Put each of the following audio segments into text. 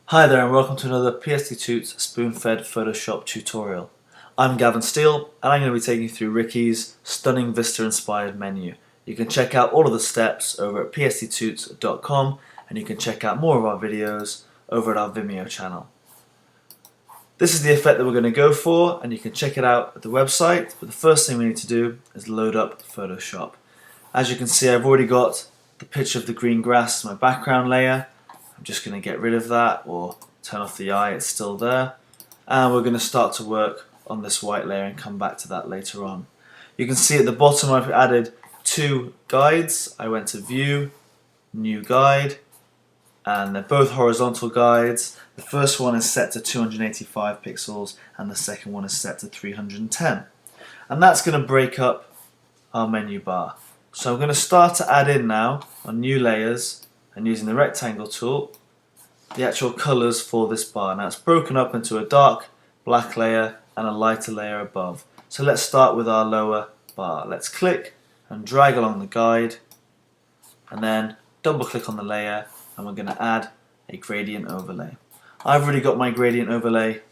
Hi there and welcome to another PSD Toots spoon-fed Photoshop tutorial. I'm Gavin Steele and I'm going to be taking you through Ricky's stunning Vista-inspired menu. You can check out all of the steps over at psdtoots.com and you can check out more of our videos over at our Vimeo channel. This is the effect that we're going to go for and you can check it out at the website, but the first thing we need to do is load up Photoshop. As you can see, I've already got the picture of the green grass as my background layer. I'm just going to get rid of that or turn off the eye, it's still there. And we're going to start to work on this white layer and come back to that later on. You can see at the bottom I've added two guides. I went to View, New Guide, and they're both horizontal guides. The first one is set to 285 pixels and the second one is set to 310. And that's going to break up our menu bar. So I'm going to start to add in now on new layers and using the rectangle tool the actual colours for this bar. Now it's broken up into a dark black layer and a lighter layer above. So let's start with our lower bar. Let's click and drag along the guide and then double click on the layer and we're going to add a gradient overlay. I've already got my gradient overlay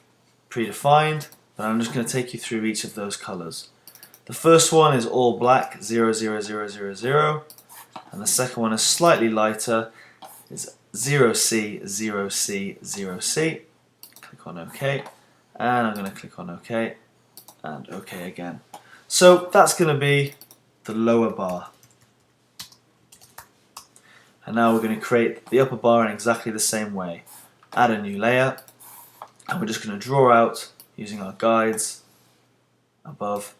predefined, but I'm just going to take you through each of those colours. The first one is all black, 00000, and the second one is slightly lighter, is 0C, 0C, 0C. Click on OK, and I'm going to click on OK, and OK again. So that's going to be the lower bar. And now we're going to create the upper bar in exactly the same way. Add a new layer, and we're just going to draw out using our guides above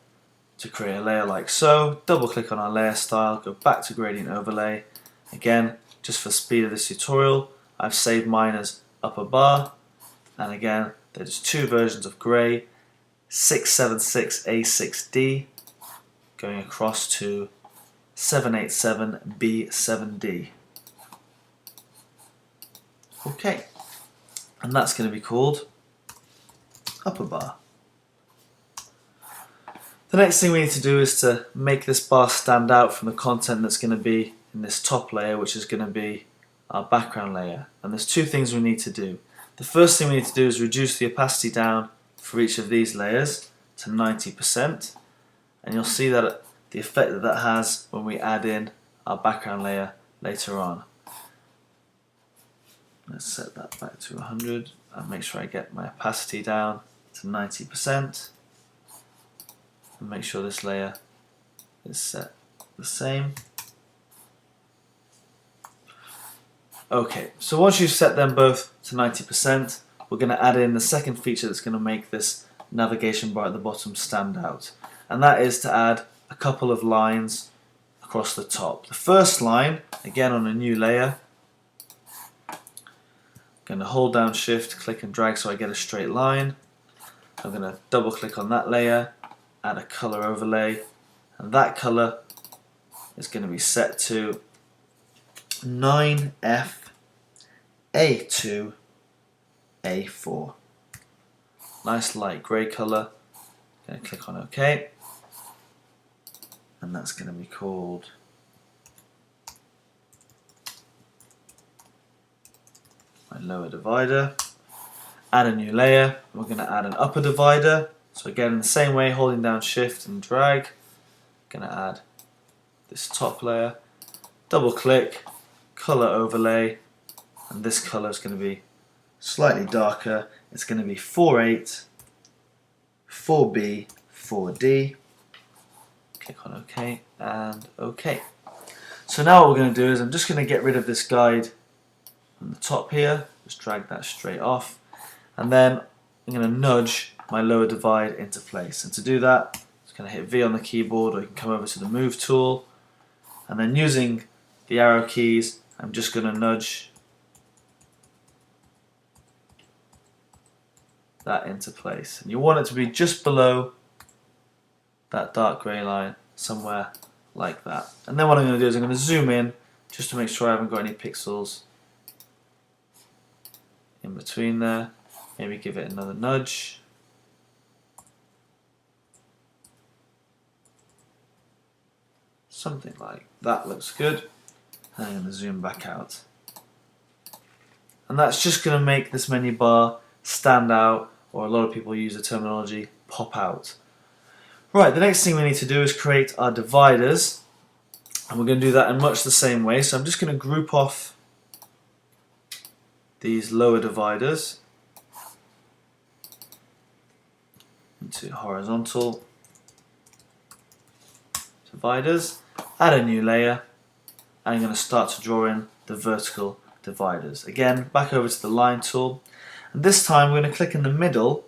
to create a layer like so. Double click on our layer style, go back to gradient overlay. Again, just for speed of this tutorial, I've saved mine as upper bar, and again there's two versions of grey, 676A6D going across to 787B7D. Okay, and that's going to be called upper bar. The next thing we need to do is to make this bar stand out from the content that's going to be in this top layer, which is going to be our background layer. And there's two things we need to do. The first thing we need to do is reduce the opacity down for each of these layers to 90%. And you'll see that the effect that that has when we add in our background layer later on. Let's set that back to 100 and make sure I get my opacity down to 90%. And make sure this layer is set the same. Okay, so once you've set them both to 90%, we're going to add in the second feature that's going to make this navigation bar at the bottom stand out. And that is to add a couple of lines across the top. The first line, again on a new layer, I'm going to hold down Shift, click and drag so I get a straight line. I'm going to double click on that layer, add a color overlay, and that color is going to be set to 9FA2A4. Nice light grey color. Going to click on OK, and that's going to be called my lower divider. Add a new layer. We're going to add an upper divider. So again, in the same way, holding down Shift and drag, going to add this top layer, double click, color overlay, and this color is going to be slightly darker. It's going to be 48, 4B, 4D. Click on OK and OK. So now what we're going to do is I'm just going to get rid of this guide on the top here, just drag that straight off, and then I'm going to nudge my lower divide into place. And to do that, I'm just going to hit V on the keyboard, or you can come over to the Move tool, and then using the arrow keys, I'm just going to nudge that into place. And you want it to be just below that dark grey line, somewhere like that. And then what I'm going to do is I'm going to zoom in just to make sure I haven't got any pixels in between there. Maybe give it another nudge. Something like that looks good. And I'm going to zoom back out. and that's just going to make this menu bar stand out, or a lot of people use the terminology pop out. Right, the next thing we need to do is create our dividers, and we're going to do that in much the same way. So I'm just going to group off these lower dividers into horizontal dividers, add a new layer, and I'm going to start to draw in the vertical dividers. Again, back over to the line tool, and this time we're going to click in the middle,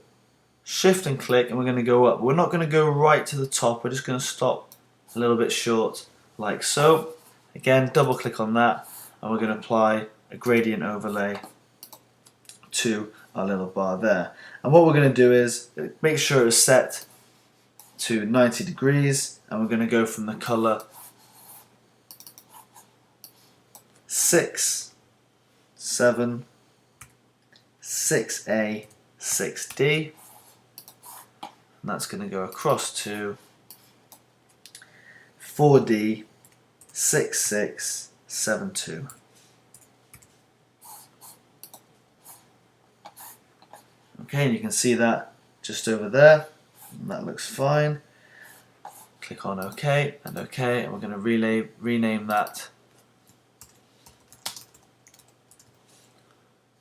shift and click, and we're going to go up. We're not going to go right to the top, we're just going to stop a little bit short like so. Again, double click on that, and we're going to apply a gradient overlay to our little bar there. And what we're going to do is make sure it is set to 90 degrees, and we're going to go from the color 6, 7, 6A, 6D, and that's going to go across to 4D, 6, 6, 7, 2. Okay, and you can see that just over there, and that looks fine. Click on OK and OK, and we're going to rename that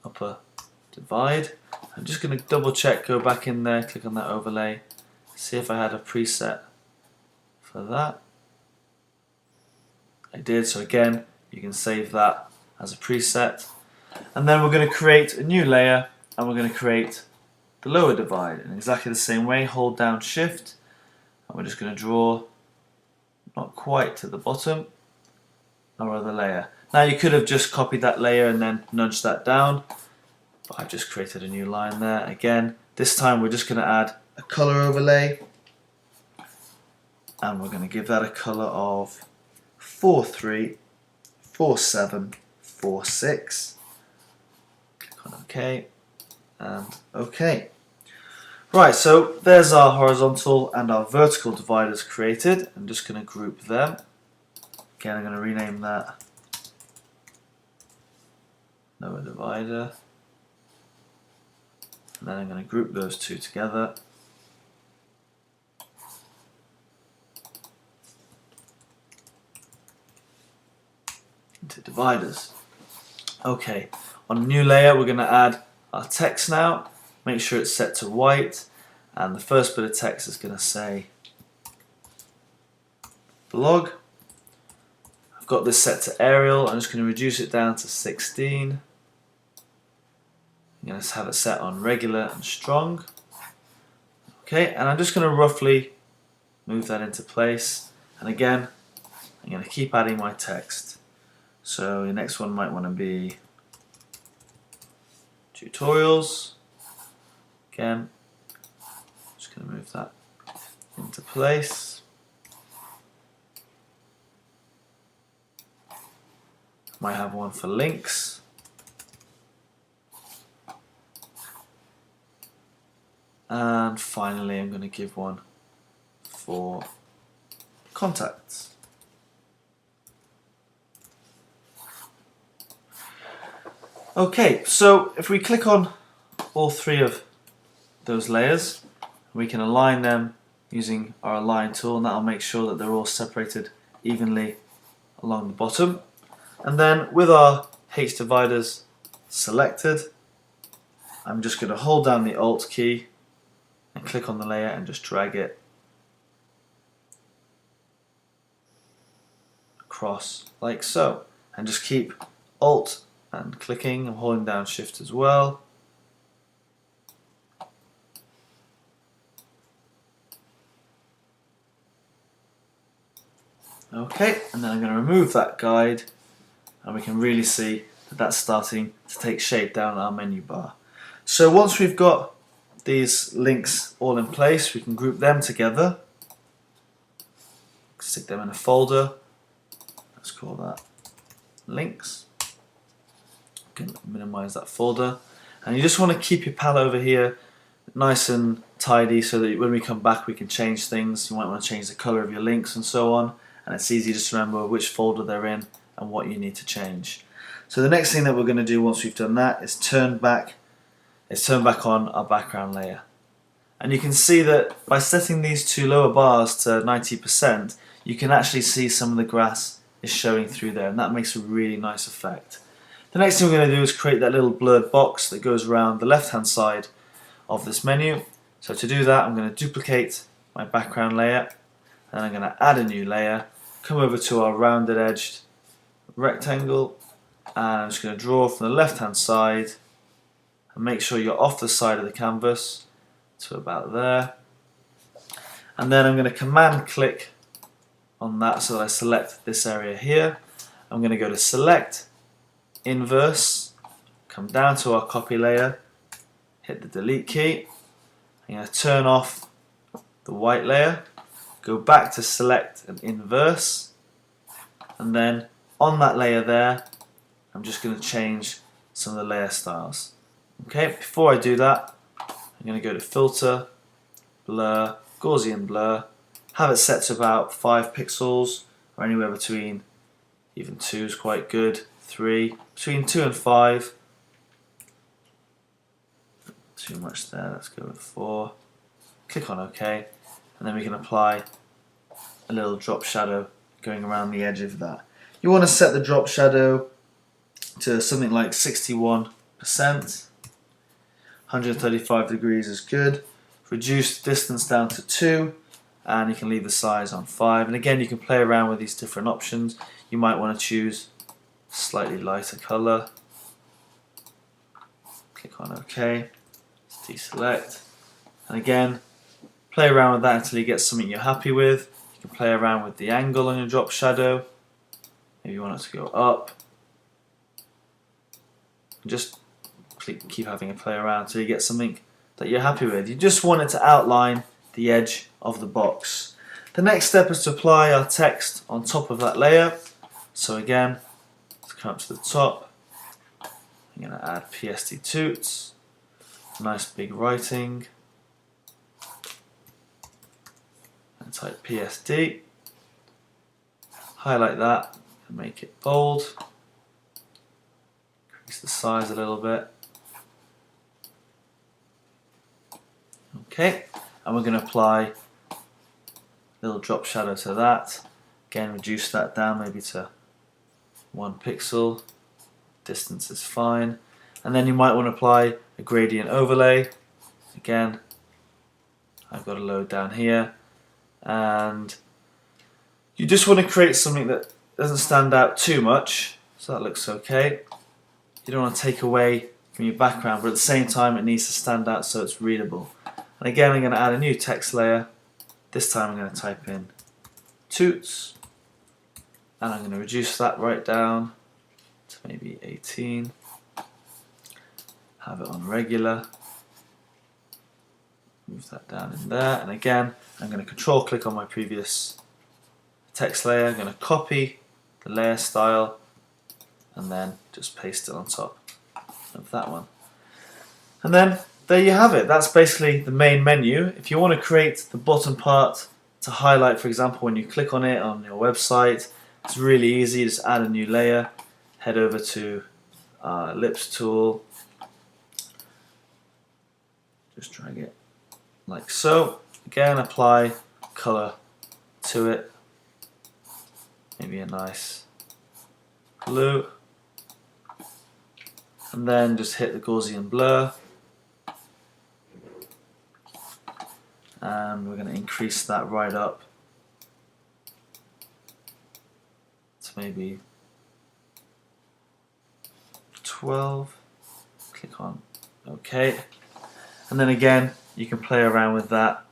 upper divide. I'm just going to double check, go back in there, click on that overlay, see if I had a preset for that. I did, so again, you can save that as a preset. And then we're going to create a new layer, and we're going to create the lower divide in exactly the same way. Hold down shift, and we're just going to draw not quite to the bottom our other layer. Now you could have just copied that layer and then nudged that down, but I've just created a new line there. Again, this time we're just going to add a color overlay, and we're going to give that a color of 4.3, 4.7, 4.6. Click on OK and OK. Right, so there's our horizontal and our vertical dividers created. I'm just going to group them. Again, I'm going to rename that lower divider. And then I'm going to group those two together. Into dividers. Okay, on a new layer we're going to add our text now. Make sure it's set to white, and the first bit of text is going to say blog. I've got this set to Arial. I'm just going to reduce it down to 16. I'm going to have it set on regular and strong. Okay, and I'm just going to roughly move that into place, and again I'm going to keep adding my text. So the next one might want to be tutorials. Again, just going to move that into place. Might have one for links. And finally I'm going to give one for contacts. Okay, so if we click on all three of those layers, we can align them using our align tool, and that'll make sure that they're all separated evenly along the bottom. And then with our H dividers selected, I'm just going to hold down the Alt key and click on the layer and just drag it across like so, and just keep Alt and clicking and holding down Shift as well. Okay, and then I'm going to remove that guide, and we can really see that that's starting to take shape down our menu bar. So once we've got these links all in place, we can group them together, stick them in a folder. Let's call that links. You can minimize that folder, and you just want to keep your palette over here nice and tidy so that when we come back we can change things. You might want to change the color of your links and so on, and it's easy just to remember which folder they're in and what you need to change. So the next thing that we're going to do once we've done that is turn back on our background layer. And you can see that by setting these two lower bars to 90%, you can actually see some of the grass is showing through there, and that makes a really nice effect. The next thing we're going to do is create that little blurred box that goes around the left hand side of this menu. So to do that, I'm going to duplicate my background layer, and I'm going to add a new layer, come over to our rounded edged rectangle, and I'm just going to draw from the left hand side and make sure you're off the side of the canvas to about there. And then I'm going to command click on that so that I select this area here. I'm going to go to select, inverse, come down to our copy layer, hit the delete key. I'm going to turn off the white layer, go back to select and inverse, and then on that layer there I'm just going to change some of the layer styles. Okay, before I do that, I'm going to go to filter, blur, Gaussian blur, have it set to about 5 pixels, or anywhere between, even 2 is quite good, 3, between 2 and 5. Too much there, let's go with 4. Click on OK, and then we can apply a little drop shadow going around the edge of that. You want to set the drop shadow to something like 61%. 135 degrees is good. Reduce the distance down to 2, and you can leave the size on 5. And again, you can play around with these different options. You might want to choose a slightly lighter color. Click on OK. Deselect, and again play around with that until you get something you're happy with. You can play around with the angle on your drop shadow. Maybe you want it to go up. And just keep having a play around until you get something that you're happy with. You just want it to outline the edge of the box. The next step is to apply our text on top of that layer. So again, let's come up to the top. I'm going to add PSD Toots. Nice big writing, and type PSD, highlight that and make it bold, increase the size a little bit. Okay, and we're going to apply a little drop shadow to that. Again, reduce that down maybe to 1 pixel, distance is fine. And then you might want to apply a gradient overlay. Again, I've got a load down here, and you just want to create something that doesn't stand out too much, so that looks okay. You don't want to take away from your background, but at the same time it needs to stand out so it's readable. And again, I'm going to add a new text layer. This time I'm going to type in Toots, and I'm going to reduce that right down to maybe 18. Have it on regular, move that down in there, and again I'm going to control click on my previous text layer. I'm going to copy the layer style and then just paste it on top of that one. And then there you have it. That's basically the main menu. If you want to create the bottom part to highlight, for example, when you click on it on your website, it's really easy. Just add a new layer, head over to ellipse tool, just drag it like so. Again, apply color to it, maybe a nice blue, and then just hit the Gaussian blur, and we're going to increase that right up to maybe 12. Click on OK. And then again, you can play around with that.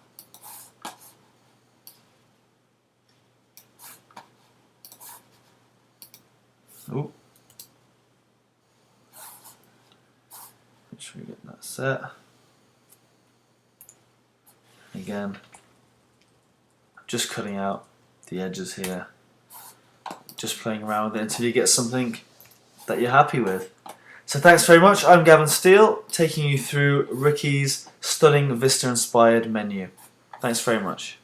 Ooh. Make sure we get that set. Again, just cutting out the edges here. Just playing around with it until you get something that you're happy with. So thanks very much. I'm Gavin Steele, taking you through Ricky's stunning Vista-inspired menu. Thanks very much.